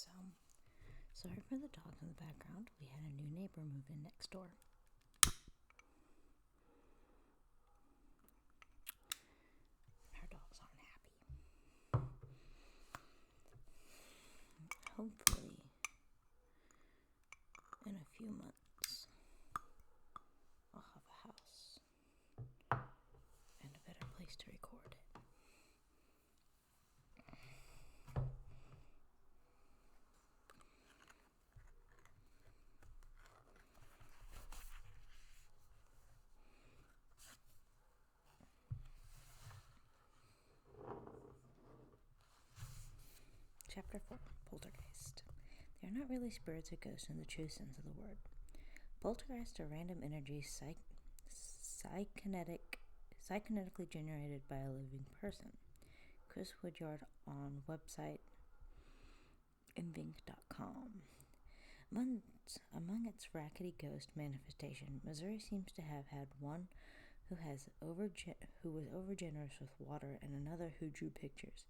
So, sorry for the dogs in the background. We had a new neighbor move in next door. Our dogs aren't happy. Hopefully, in a few months, I'll have a house and a better place to record it. Chapter 4, Poltergeist. They are not really spirits or ghosts in the true sense of the word. Poltergeists are random energies psychonetically generated by a living person. Chris Woodyard on website invink.com. Among its rackety ghost manifestation, Missouri seems to have had one who was overgenerous with water and another who drew pictures.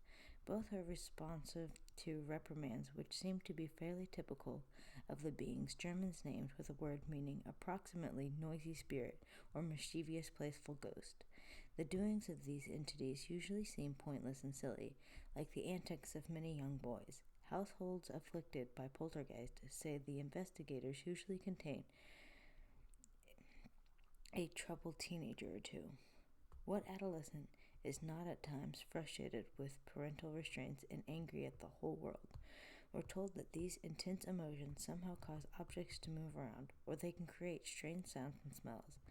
Both are responsive to reprimands, which seem to be fairly typical of the beings Germans named with a word meaning approximately noisy spirit or mischievous playful ghost. The doings of these entities usually seem pointless and silly, like the antics of many young boys. Households afflicted by poltergeist, say the investigators, usually contain a troubled teenager or two. What adolescent is not at times frustrated with parental restraints and angry at the whole world? We're told that these intense emotions somehow cause objects to move around, or they can create strange sounds and smells.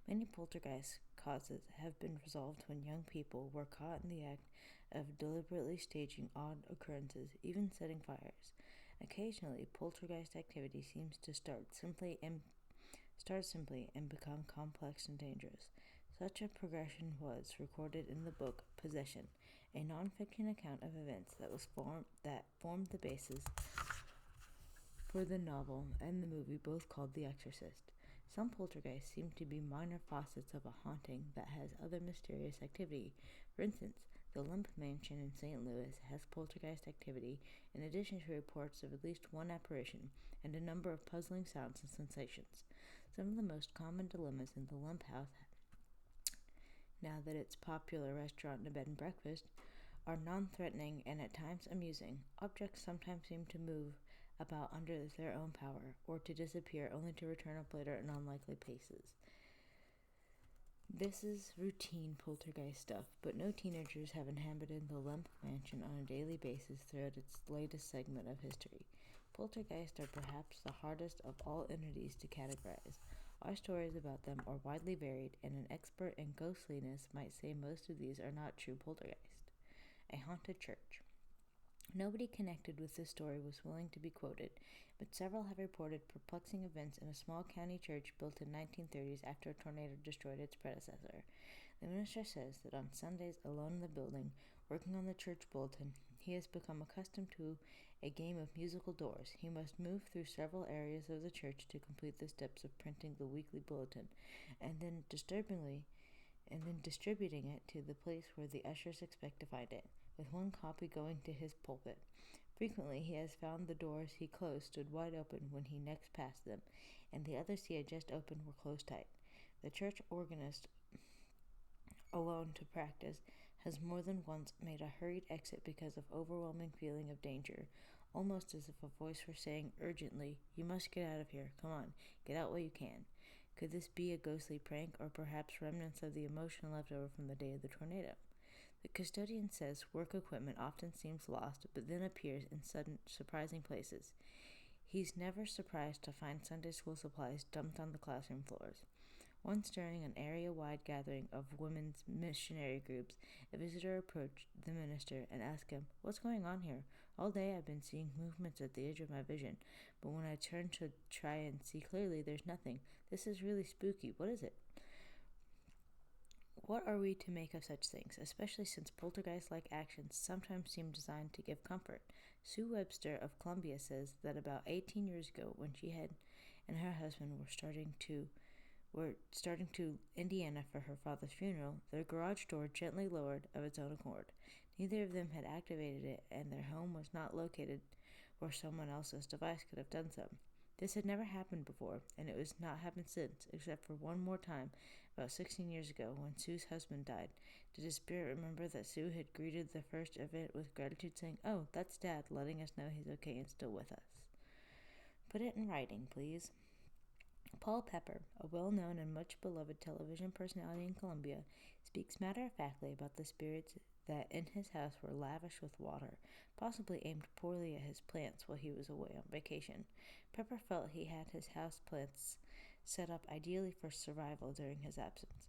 Many poltergeist causes have been resolved when young people were caught in the act of deliberately staging odd occurrences, even setting fires. Occasionally, poltergeist activity seems to start simply and become complex and dangerous. Such a progression was recorded in the book Possession, a non-fiction account of events that formed the basis for the novel and the movie, both called The Exorcist. Some poltergeists seem to be minor facets of a haunting that has other mysterious activity. For instance, the Lemp Mansion in St. Louis has poltergeist activity, in addition to reports of at least one apparition and a number of puzzling sounds and sensations. Some of the most common dilemmas in the Lemp House, now that it's a popular restaurant and a bed and breakfast, are non-threatening and at times amusing. Objects sometimes seem to move about under their own power, or to disappear only to return up later in unlikely places. This is routine poltergeist stuff, but no teenagers have inhabited the Lemp Mansion on a daily basis throughout its latest segment of history. Poltergeists are perhaps the hardest of all entities to categorize. Our stories about them are widely varied, and an expert in ghostliness might say most of these are not true poltergeist. A haunted church. Nobody connected with this story was willing to be quoted, but several have reported perplexing events in a small county church built in 1930s after a tornado destroyed its predecessor. The minister says that on Sundays, alone in the building, working on the church bulletin, he has become accustomed to a game of musical doors. He must move through several areas of the church to complete the steps of printing the weekly bulletin, and then distributing it to the place where the ushers expect to find it, with one copy going to his pulpit. Frequently he has found the doors he closed stood wide open when he next passed them, and the others he had just opened were closed tight. The church organist, alone to practice, has more than once made a hurried exit because of overwhelming feeling of danger, almost as if a voice were saying urgently, "You must get out of here. Come on, get out while you can." Could this be a ghostly prank, or perhaps remnants of the emotion left over from the day of the tornado? The custodian says work equipment often seems lost, but then appears in sudden, surprising places. He's never surprised to find Sunday school supplies dumped on the classroom floors. Once during an area-wide gathering of women's missionary groups, a visitor approached the minister and asked him, "What's going on here? All day I've been seeing movements at the edge of my vision, but when I turn to try and see clearly, there's nothing. This is really spooky. What is it?" What are we to make of such things, especially since poltergeist-like actions sometimes seem designed to give comfort? Sue Webster of Columbia says that about 18 years ago, when she and her husband were starting to Indiana for her father's funeral, their garage door gently lowered of its own accord. Neither of them had activated it, and their home was not located where someone else's device could have done so. This had never happened before, and it was not happened since, except for one more time, about 16 years ago, when Sue's husband died. Did his spirit remember that Sue had greeted the first event with gratitude, saying, "Oh, that's Dad, letting us know he's okay and still with us." Put it in writing, please. Paul Pepper, a well-known and much-beloved television personality in Colombia, speaks matter-of-factly about the spirits that in his house were lavish with water, possibly aimed poorly at his plants while he was away on vacation. Pepper felt he had his house plants set up ideally for survival during his absence,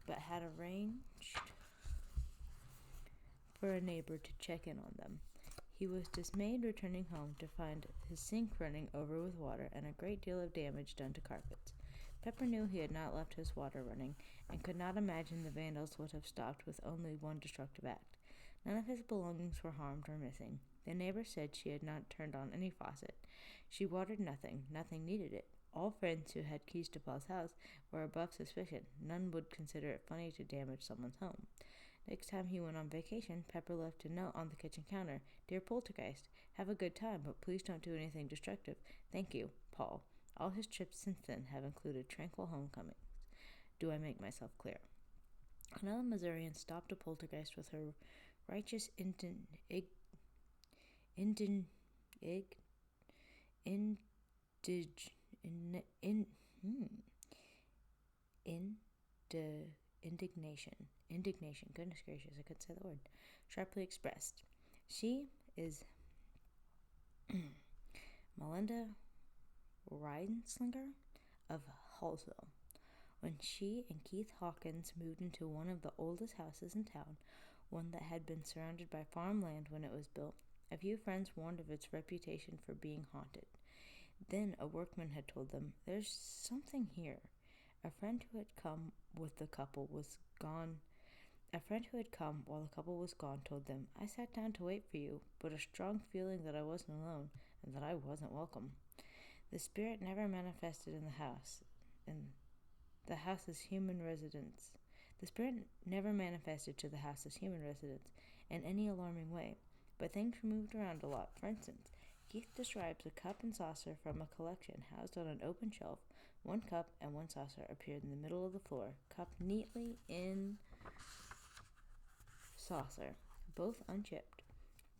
but had arranged for a neighbor to check in on them. He was dismayed returning home to find his sink running over with water and a great deal of damage done to carpets. Pepper knew he had not left his water running, and could not imagine the vandals would have stopped with only one destructive act. None of his belongings were harmed or missing. The neighbor said she had not turned on any faucet. She watered nothing. Nothing needed it. All friends who had keys to Paul's house were above suspicion. None would consider it funny to damage someone's home. Next time he went on vacation, Pepper left a note on the kitchen counter. "Dear Poltergeist, have a good time, but please don't do anything destructive. Thank you, Paul." All his trips since then have included tranquil homecomings. Do I make myself clear? Another Missourian stopped a poltergeist with her righteous indignation, goodness gracious, I couldn't say the word, sharply expressed. She is Melinda Ryden Slinger of Hallsville. When she and Keith Hawkins moved into one of the oldest houses in town, one that had been surrounded by farmland when it was built, a few friends warned of its reputation for being haunted. Then a workman had told them, "There's something here." A friend who had come while the couple was gone told them, "I sat down to wait for you, but a strong feeling that I wasn't alone and that I wasn't welcome." The spirit never manifested in the house, in the house's human residence. The spirit never manifested to the house's human residence in any alarming way, but things were moved around a lot. For instance, Keith describes a cup and saucer from a collection housed on an open shelf. One cup and one saucer appeared in the middle of the floor, cupped neatly in saucer, both unchipped.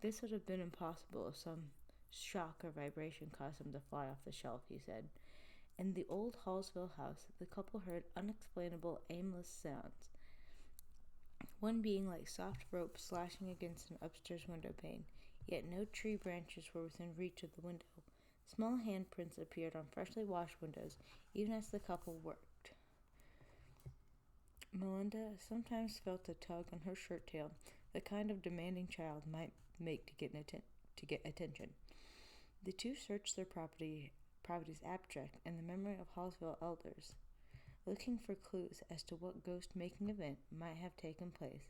This would have been impossible if some shock or vibration caused them to fly off the shelf, he said. In the old Hallsville house, the couple heard unexplainable, aimless sounds, one being like soft rope slashing against an upstairs window pane, yet no tree branches were within reach of the window. Small handprints appeared on freshly washed windows, even as the couple worked. Melinda sometimes felt a tug on her shirt tail, the kind of demanding child might make to get attention. The two searched their property's abstract and the memory of Hallsville elders, looking for clues as to what ghost-making event might have taken place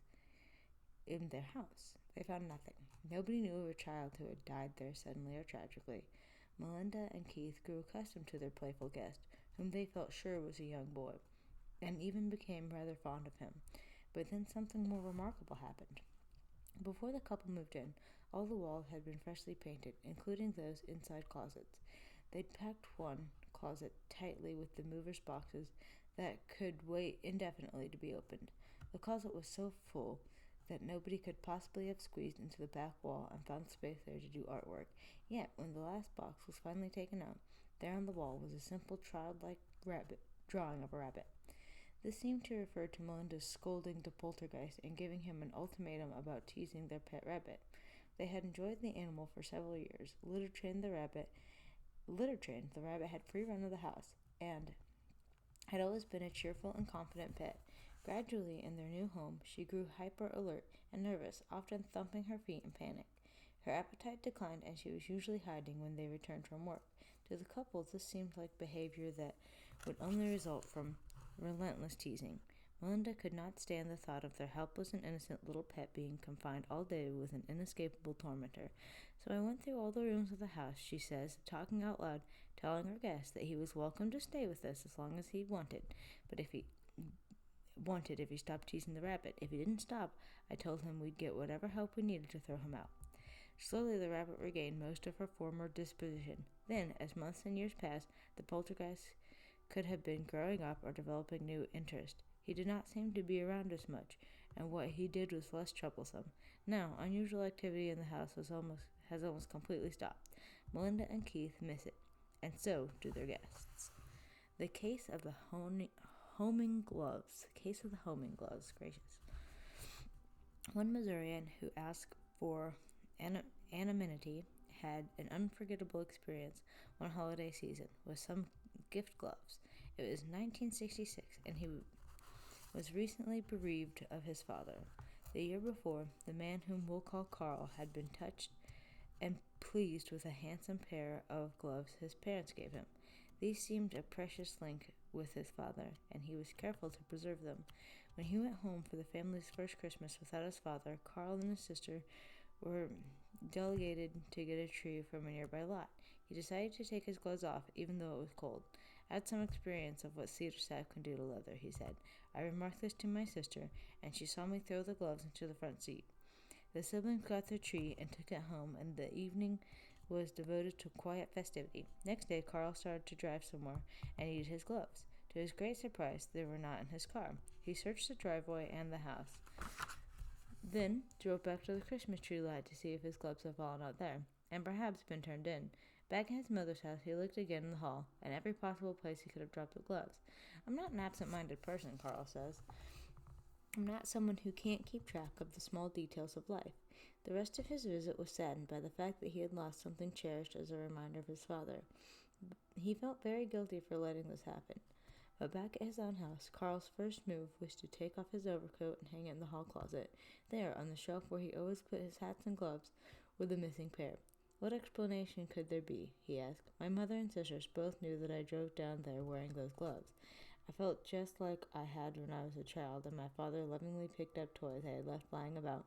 in their house. They found nothing. Nobody knew of a child who had died there suddenly or tragically. Melinda and Keith grew accustomed to their playful guest, whom they felt sure was a young boy, and even became rather fond of him. But then something more remarkable happened. Before the couple moved in, all the walls had been freshly painted, including those inside closets. They'd packed one closet tightly with the movers' boxes that could wait indefinitely to be opened. The closet was so full that nobody could possibly have squeezed into the back wall and found space there to do artwork. Yet, when the last box was finally taken out, there on the wall was a simple childlike drawing of a rabbit. This seemed to refer to Melinda's scolding the poltergeist and giving him an ultimatum about teasing their pet rabbit. They had enjoyed the animal for several years. Litter trained, the rabbit had free run of the house, and had always been a cheerful and confident pet. Gradually, in their new home, she grew hyper-alert and nervous, often thumping her feet in panic. Her appetite declined, and she was usually hiding when they returned from work. To the couple, this seemed like behavior that would only result from relentless teasing. Melinda could not stand the thought of their helpless and innocent little pet being confined all day with an inescapable tormentor. "So I went through all the rooms of the house," she says, talking out loud, telling her guest that he was welcome to stay with us as long as he wanted, but if he stopped teasing the rabbit. If he didn't stop, I told him we'd get whatever help we needed to throw him out. Slowly, the rabbit regained most of her former disposition. Then, as months and years passed, the poltergeist could have been growing up or developing new interest. He did not seem to be around as much, and what he did was less troublesome. Now, unusual activity in the house has almost completely stopped. Melinda and Keith miss it, and so do their guests. The case of the homing gloves. Case of the homing gloves. Gracious. One Missourian who asked for anonymity had an unforgettable experience one holiday season with some gift gloves. It was 1966, and he was recently bereaved of his father. The year before, the man whom we'll call Carl had been touched and pleased with a handsome pair of gloves his parents gave him. These seemed a precious link with his father, and he was careful to preserve them. When he went home for the family's first Christmas without his father, Carl and his sister were delegated to get a tree from a nearby lot. He decided to take his gloves off, even though it was cold. I had some experience of what cedar sap can do to leather, he said. I remarked this to my sister, and she saw me throw the gloves into the front seat. The siblings got their tree and took it home, and the evening was devoted to quiet festivity. Next day, Carl started to drive somewhere and needed his gloves. To his great surprise, they were not in his car. He searched the driveway and the house, then drove back to the Christmas tree lot to see if his gloves had fallen out there, and perhaps been turned in. Back in his mother's house, he looked again in the hall, and every possible place he could have dropped the gloves. I'm not an absent-minded person, Carl says. I'm not someone who can't keep track of the small details of life. The rest of his visit was saddened by the fact that he had lost something cherished as a reminder of his father. He felt very guilty for letting this happen. But back at his own house, Carl's first move was to take off his overcoat and hang it in the hall closet. There, on the shelf where he always put his hats and gloves, were the missing pair. What explanation could there be? He asked. My mother and sisters both knew that I drove down there wearing those gloves. I felt just like I had when I was a child, and my father lovingly picked up toys I had left lying about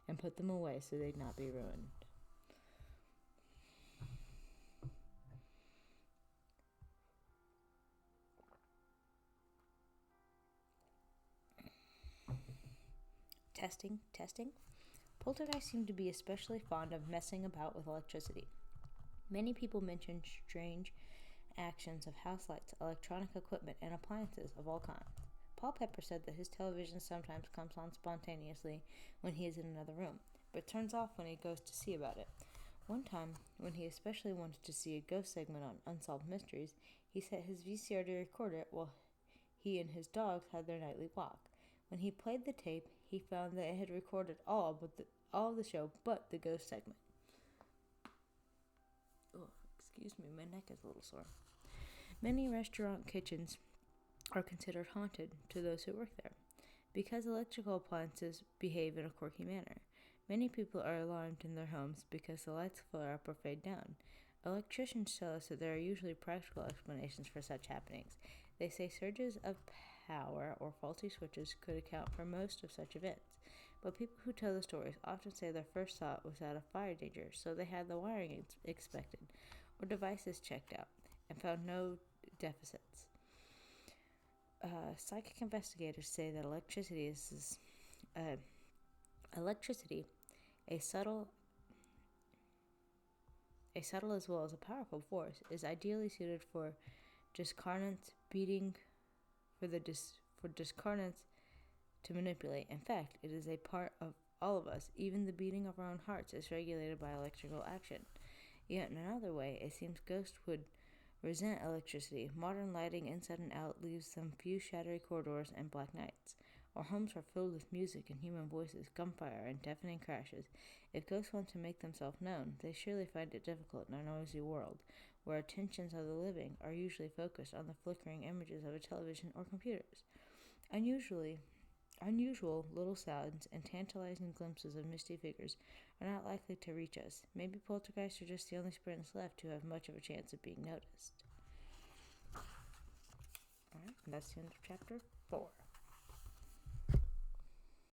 and put them away so they'd not be ruined. Testing. Poltergeists seem to be especially fond of messing about with electricity. Many people mention strange actions of house lights, electronic equipment, and appliances of all kinds. Paul Pepper said that his television sometimes comes on spontaneously when he is in another room, but turns off when he goes to see about it. One time, when he especially wanted to see a ghost segment on Unsolved Mysteries, he set his VCR to record it while he and his dogs had their nightly walk. When he played the tape, he found that it had recorded all of the show but the ghost segment. Oh, excuse me, my neck is a little sore. Many restaurant kitchens are considered haunted to those who work there because electrical appliances behave in a quirky manner. Many people are alarmed in their homes because the lights flare up or fade down. Electricians tell us that there are usually practical explanations for such happenings. They say surges of power or faulty switches could account for most of such events. But people who tell the stories often say their first thought was out of fire danger, so they had the wiring inspected or devices checked out and found no deficits. Psychic investigators say that electricity, a subtle as well as a powerful force, is ideally suited for discarnates for discarnates to manipulate. In fact, it is a part of all of us. Even the beating of our own hearts is regulated by electrical action. Yet in another way, it seems ghosts would resent electricity. Modern lighting inside and out leaves them few shadowy corridors and black nights. Our homes are filled with music and human voices, gunfire, and deafening crashes. If ghosts want to make themselves known, they surely find it difficult in our noisy world, where attentions of the living are usually focused on the flickering images of a television or computers. Unusual little sounds and tantalizing glimpses of misty figures are not likely to reach us. Maybe poltergeists are just the only spirits left who have much of a chance of being noticed. Alright, and that's the end of chapter 4.